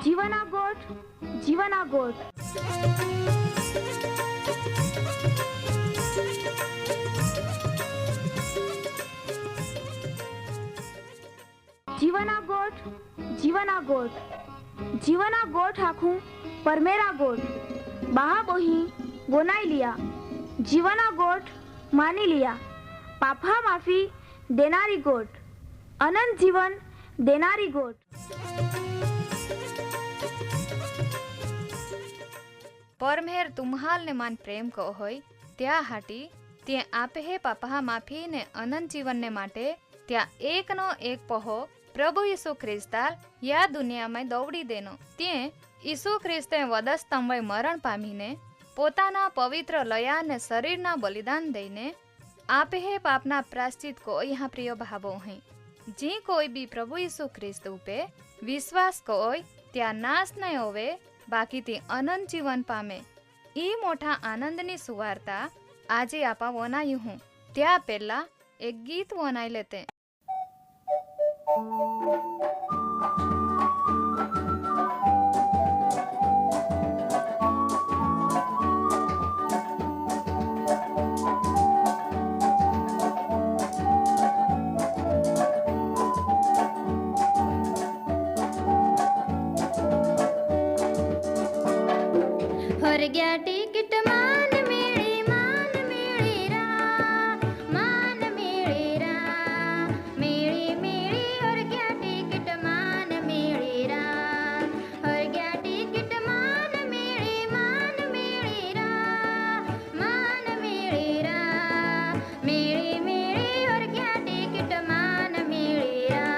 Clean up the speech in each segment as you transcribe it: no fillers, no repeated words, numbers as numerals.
जीवना गोठ जीवना गोठ जीवना गोठ जीवना गोठ जीवना गोठ आखूं परमेरा गोठ बहा बोही बोनाई लिया जीवना गोठ मानी लिया पापा माफी देनारी गोठ अनंत जीवन देनारी गोठ परमेर तुम्हाल ने मान प्रेम को होय त्या हाटी ते आपे हे पापा माफी ने अनंत जीवन ने माटे त्या एक नो एक पहो प्रभु यीशु ख्रिस्ताल या दुनिया में दौड़ी देनो ते यीशु ख्रिस्ते वधस्तंभे मरण पामीने पोताना पवित्र लया ने शरीरना बलिदान दईने आपे हे पापना प्राश्चित को यहाँ प्रिय भावो हैं जी कोई भी प्रभु यीशु ख्रिस्त उपे विश्वास कोय त्या नाश नहीं होवे बाकी ते अनंत जीवन पामे ई मोटा आनंदनी सुवार्ता આજે આપા વનાયું હું त्या પહેલા એક ગીત વનાઈ લેતે हर गया टिकट मान मेरे रा मान मेरे रा मेरे मेरे हर गया टिकट मान मेरे रा हर गया टिकट मान मेरे रा मान मेरे रा मेरे मेरे हर गया टिकट मान मेरे रा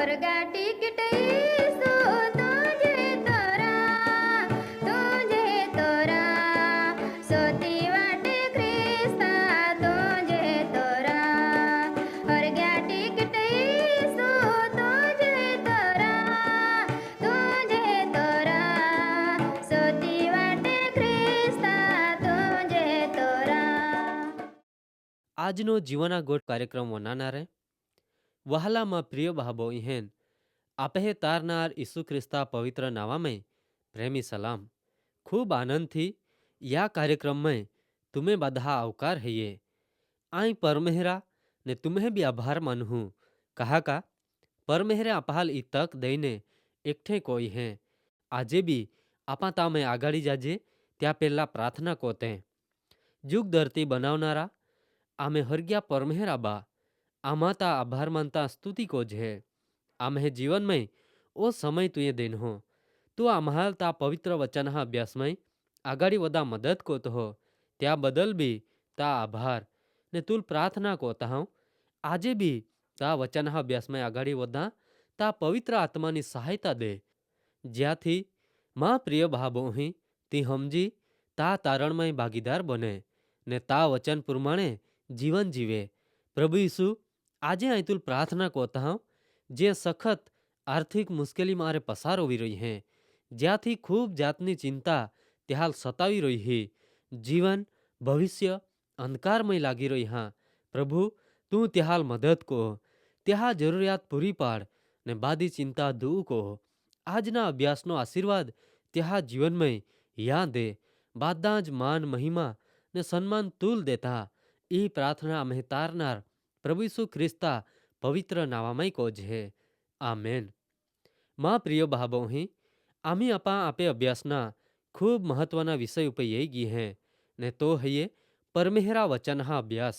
वर्गा टिकट ईसु तुझे तोरा सोती वाटे ख्रिस्ता तुझे तोरा वर्गा टिकट ईसु तुझे तोरा सोती वाटे ख्रिस्ता तुझे तोरा। આજનો જીવના ગોઠ કાર્યક્રમ વનાનારે વહાલામાં પ્રિય ભાબો ઇહેન આપે તારનાર ઈસુ ખ્રિસ્તા પવિત્ર નાવામય પ્રેમી સલામ ખૂબ આનંદથી યા કાર્યક્રમમાં તુમે બધા આવકાર હૈયે આઈ પરમેહરા ને તુમ્હે બી આભાર માનહું કહાકા પરમેહરે અપાલ ઈ તક દઈને એકઠે કોઈ હે આજે બી આપા તામે આગાડી જાજે ત્યાં પહેલા પ્રાર્થના કોતે જુગ ધરતી બનાવનારા આમે હરગ્યા પરમેહરા બા આમાતા આભાર માનતા સ્તુતિ કો છે આમે જીવનમય ઓ સમય તુએ દેનહો તું આમ્હાલ તા પવિત્ર વચનના અભ્યાસમય આગાડી વદા મદદ કોત હો ત્યાં બદલ બી તા આભાર ને તુલ પ્રાર્થના કોતા હું આજે બી તા વચનના અભ્યાસમય આગાડી વદા તા પવિત્ર આત્માની સહાયતા દે જ્યાંથી માં પ્રિય ભાબો અહીં તી સમજી તા તારણમય ભાગીદાર બને ને તા વચન પ્રમાણે જીવન જીવે પ્રભુ ઈસુ આજે અહીં તુલ પ્રાર્થના કોતા હું જે સખત આર્થિક મુશ્કેલી મારે પસાર હોવી રહી હે જ્યાંથી ખૂબ જાતની ચિંતા ત્યાલ સતાવી રહી હી જીવન ભવિષ્ય અંધકારમય લાગી રહી હા પ્રભુ તું ત્યાલ મદદ કો ત્યાં જરૂરિયાત પૂરી પાડ ને બાદી ચિંતા દૂર કો આજના અભ્યાસનો આશીર્વાદ ત્યાં જીવનમય યા દે બાદા જ માન મહિમા ને સન્માન તુલ દેતા એ પ્રાર્થના અમે તારનાર પ્રભુ ઈસુ ખ્રિસ્તા પવિત્ર નાવામય કો છે આમેન માં પ્રિય ભાબો અહીં આમી આપા આપે અભ્યાસના ખૂબ મહત્વના વિષય ઉપર યઈ ગઈ હે ને તો હૈયે પરમેહરા વચનના અભ્યાસ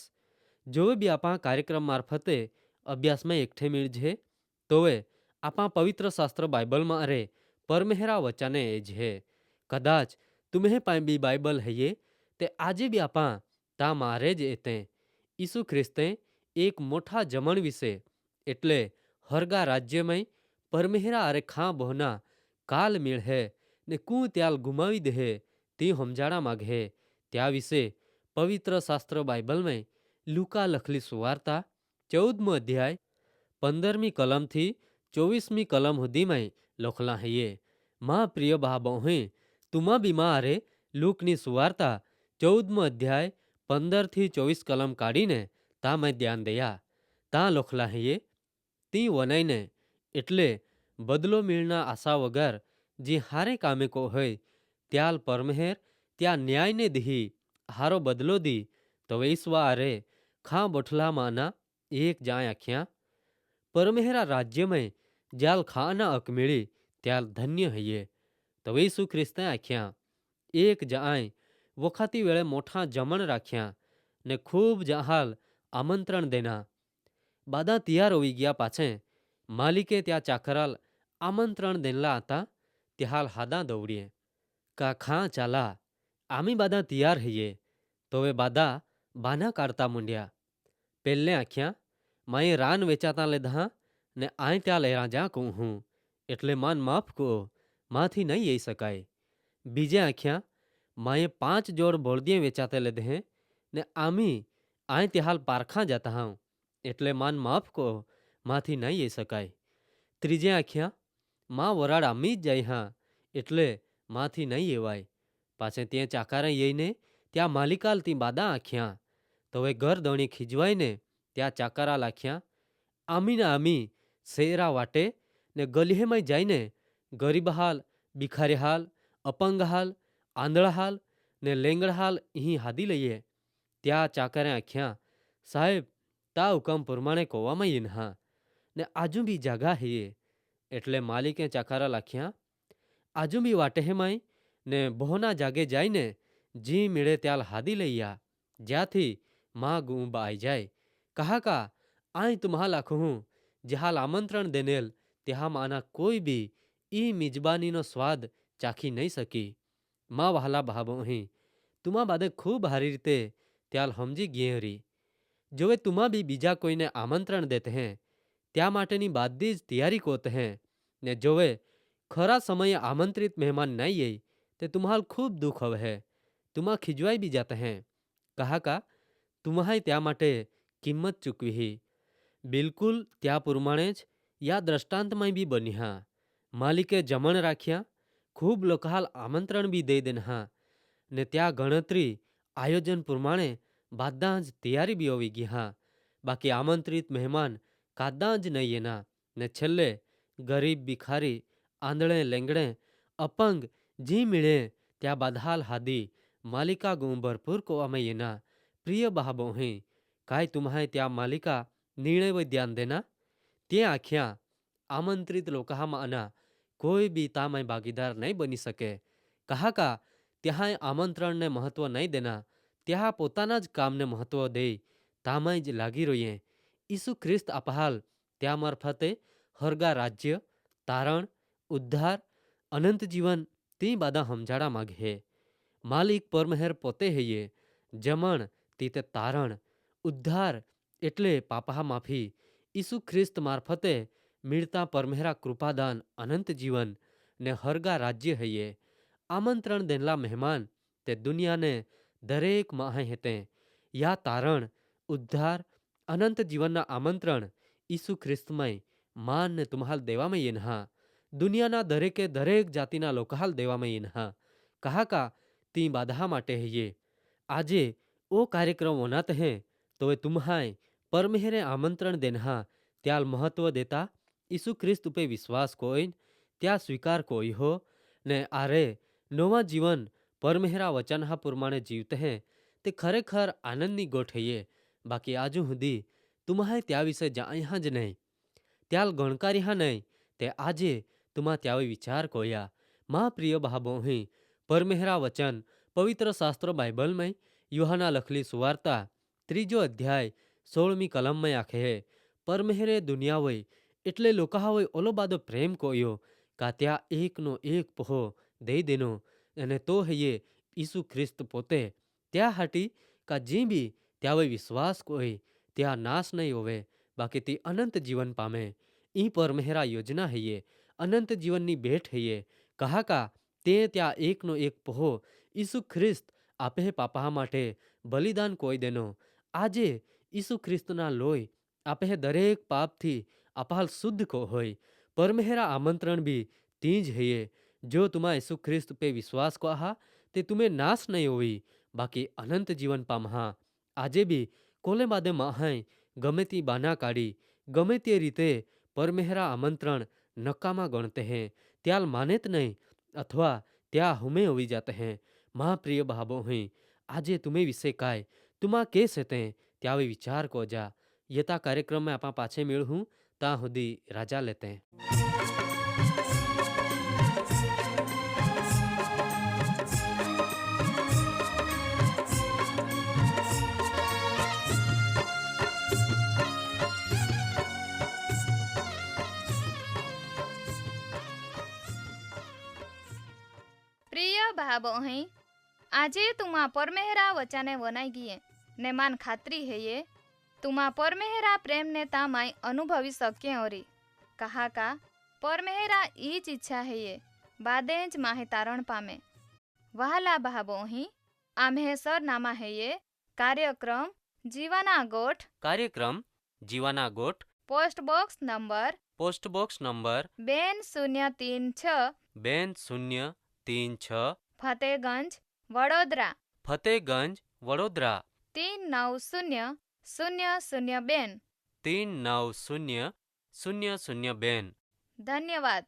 જો બી આપા કાર્યક્રમ મારફતે અભ્યાસમાં એકઠે મીળજે તોવે આપા પવિત્ર શાસ્ત્ર બાઇબલમાં અરે પરમેહરા વચને એ છે કદાચ તુમ્હે પાસે બી બાઇબલ હૈયે તે આજે બી આપા તા મારે જ એતે ઈસુ ખ્રિસ્તે એક મોટા જમણ વિશે એટલે હરગા રાજ્યમય પરમેહરા અરે ખાં બહોના કાલ મેળહે ને કું ત્યાલ ગુમાવી દે તે સમજાણા માગે ત્યાં વિશે પવિત્ર શાસ્ત્ર બાઇબલમાં લુકા લખલી સુવાર્તા 14મો અધ્યાય 15મી કલમથી 24મી કલમ સુધીમાં લખલા હૈયે માં પ્રિય ભાબો હે તુમા બીમા અરે લુકની સુવાર્તા 14મો અધ્યાય 15થી 24 કલમ કાઢીને તા મેં ધ્યાન દયા તા લખલા હૈયે તી વનાઈને એટલે બદલો મેળના આશા વગર જે હારે કામે કો હોય ત્યાલ પરમેહેર ત્યાં ન્યાયને દહી હારો બદલો દી તો વૈસવા અરે ખાં બોઠલામાંના એક જાય આખ્યા પરમેહરા રાજ્યમય જ્યાલ ખાના અક મેળી ત્યાલ ધન્ય હૈયે તો વૈસુ ખ્રિસ્તે આખ્યા એક જાય વખાતી વેળે મોઠા જમણ રાખ્યા ને ખૂબ જહાલ આમંત્રણ દેના બાદા તૈયાર હોઈ ગયા પાછે માલિકે ત્યાં ચાકરાલ આમંત્રણ દેનલા હતા ત્યાલ હાદા દौડીએ કા ખાં ચાલા આમી બાદા તૈયાર હૈયે તોવે બાદા બાના કાઢતા મૂંડ્યા પહેલે આખ્યા માએ રાન વેચાતા લેધા ને આય ત્યાં લેરા જા કહું હું એટલે માન માફ કહો માથી નહીં જઈ શકાય બીજે આખ્યા માએ 5 જોડ બોળદીએ વેચાતે લેધે ને આમી આય ત્યાલ પારખા જતા હા એટલે માન માફ કહો માથી નહીં જઈ શકાય ત્રીજે આખ્યા માં વરાડ આમી જ જાય હા એટલે માથી નહીં એવાય પાછે ત્યાં ચાકારે જઈને ત્યાં માલિકાલતી બાદા આખ્યા તો હવે ઘર દોણી ખીજવાઈને ત્યાં ચાકારા લાખ્યા આમીને આમી શેરા વાટે ને ગલીહેમાં જઈને ગરીબ હાલ ભિખારી હાલ અપંગ હાલ આંધળા હાલ ને લેંગડા હાલ અહીં હાદી લઈએ ત્યાં ચાકરે આખ્યા સાહેબ તા હુકમ પ્રમાણે કોવામાં ઈન હા ને આજુ બી જાગા હૈયે એટલે માલિકે ચાકારા લાખ્યા આજુ બી વાટે હેમાય ને બહોના જાગે જાયને જી મેળે ત્યાલ હાદી લઈયા જ્યાંથી માં ગુંબા આઈ જાય કહા કા આય તુમ્હા લાખું હું જહાલ આમંત્રણ દેનેલ ત્યાં માના કોઈ બી ઈ મિજબાનીનો સ્વાદ ચાખી નહીં શકી માં વહાલા ભાબો અહીં તુમા બાદે ખૂબ હારી રીતે ત્યાલ સમજી ગઈ હરી જોવે તુમા બી બીજા કોઈને આમંત્રણ દેતે હે ત્યાં માટેની બધી જ તૈયારી કોત हैं ने जोवे खरा समय आमंत्रित मेहमान नहीं आई ते तुम्हाल खूब दुख हवे है, तुम्हा खिजवाई भी जाते हैं। कहा का तुम्हाई त्या माटे किंमत चूकवी ही बिल्कुल त्या प्रमाणे ज या દ્રષ્ટાંતમાં બી બન્યા। માલિકે જમણ રાખ્યા, ખૂબ લોકાલ આમંત્રણ બી દઈ દેના ને ત્યાં ગણતરી આયોજન પ્રમાણે બધા જ તૈયારી બી હોવી ગઈ હા। બાકી આમંત્રિત મહેમાન કાદા જ નહીં એના ને છેલ્લે ગરીબ ભિખારી આંધળે લેંગડે અપંગ જી મિળે ત્યાં બાધાલ હાદી માલિકા ગુણ ભરપૂર કોવામાં એના। પ્રિય બહાબો હી કાંઈ तुम्हारे ત્યાં માલિકા નિર્ણય व ધ્યાન દેના તે આખ્યા આમંત્રિત લોકામાંના કોઈ બી તામાં ભાગીદાર નહીં બની શકે। કહા કા ત્યાં આમંત્રણને મહત્વ નહીં દેના, ત્યાં પોતાના જ કામને મહત્વ દે તામાં જ લાગી રહીએ। ઈસુ ખ્રિસ્ત અપહાલ ત્યાં મારફતે હરગા રાજ્ય તારણ ઉદ્ધાર અનંત જીવન તે બધા સમજાડા માગે। માલિક પરમહેર પોતે હૈયે જમણ તે તારણ ઉદ્ધાર એટલે પાપા માફી ઈસુ ખ્રિસ્ત મારફતે मिलता परमेहरा कृपादान अनंत जीवन ने हरगा राज्य है। ये आमंत्रण देनला मेहमान ते दुनिया ने दरेक माहे हेते या तारण उद्धार अनंत जीवन ना आमंत्रण ईसु ख्रिस्त में मान ने तुम्हाल देवा में येनहा दुनिया दरेके दरेक जातिना लोकहाल देवा में येनहा। कहा का ती बाधा माटे है ये आजे ओ कार्यक्रम होनात हैं तो वे तुम्हाय परमेहरे आमंत्रण देनहा त्याल महत्व देता ईसु ख्रिस्त पे विश्वास कोई त्या स्वीकार कोई हो ने आरे नवा जीवन परमेहरा वचन हा प्रमाणे जीवते हैं ते खरेखर आनंदनी गोठ है। बाकी आजू हुदी तुम्हारे त्या विषय जाया ज नहीं त्याल गणकारी हा नहीं ते आजे तुम्हा त्यावे विचार कोया। मां प्रिय भाबो ही परमेहरा वचन पवित्र शास्त्र बाइबल में यूहन्ना लखली सुवार्ता 3 अध्याय 16મી कलम में आखे है परमेहरे दुनिया वही એટલે લોકાઓએ ઓલો બાદો પ્રેમ કોયો કા ત્યાં એકનો એક પહો દઈ દેનો અને તો હૈયે ઈસુ ખ્રિસ્ત પોતે त्या હાટી કા જે બી त्यावे विश्वास कोई त्या नाश नहीं होवे बाकी ती अनंत जीवन पामे। ई परमेहरा योजना है ये अनंत जीवन नी भेट है ये। कहा का ते त्या एकनो एक पहो ईसु ख्रिस्त आपे पापा माटे बलिदान कोई देनो आजे ईसु ख्रिस्तना लोय आपे दरेक पाप थी अपाल शुद्ध को होय। परमेहरा आमंत्रण भी तीज है ये जो तुम्हा यीशु ख्रिस्त पे विश्वास को आहा ते तुम्हें नाश नहीं होई बाकी अनंत जीवन पामहा। आजे भी कोले बादे माहाय गमे ती बाना काढ़ी गमे ते रीते परमेहरा आमंत्रण नकामा गणते हैं त्याल मानेत नहीं अथवा त्या हुमे होवी जाते हैं। मां प्रिय भाबो हुई आजे तुम्हें विषय काय तुम्हा के सेते त्यावे विचार को जा। यता कार्यक्रम में आपा पाछे मेळ हूँ ता हुदी राजा लेते हैं। પ્રિય ભાબો અહીં આજે તુમા પરમેહરા વચાને વનાઈ ગીએ ને માન ખાતરી है ये तुमा परमेहरा प्रेम ने तामाई अनुभवी सके ओरी। कहा का परमेहरा ईच इच्छा है ये बादेज माहे तारण पामे। वहाला भाबो ही आम्हे सरनामा है ये कार्यक्रम जीवाना गोठ post box number 2036 Fatehganj Vadodara 390002। 390002। धन्यवाद।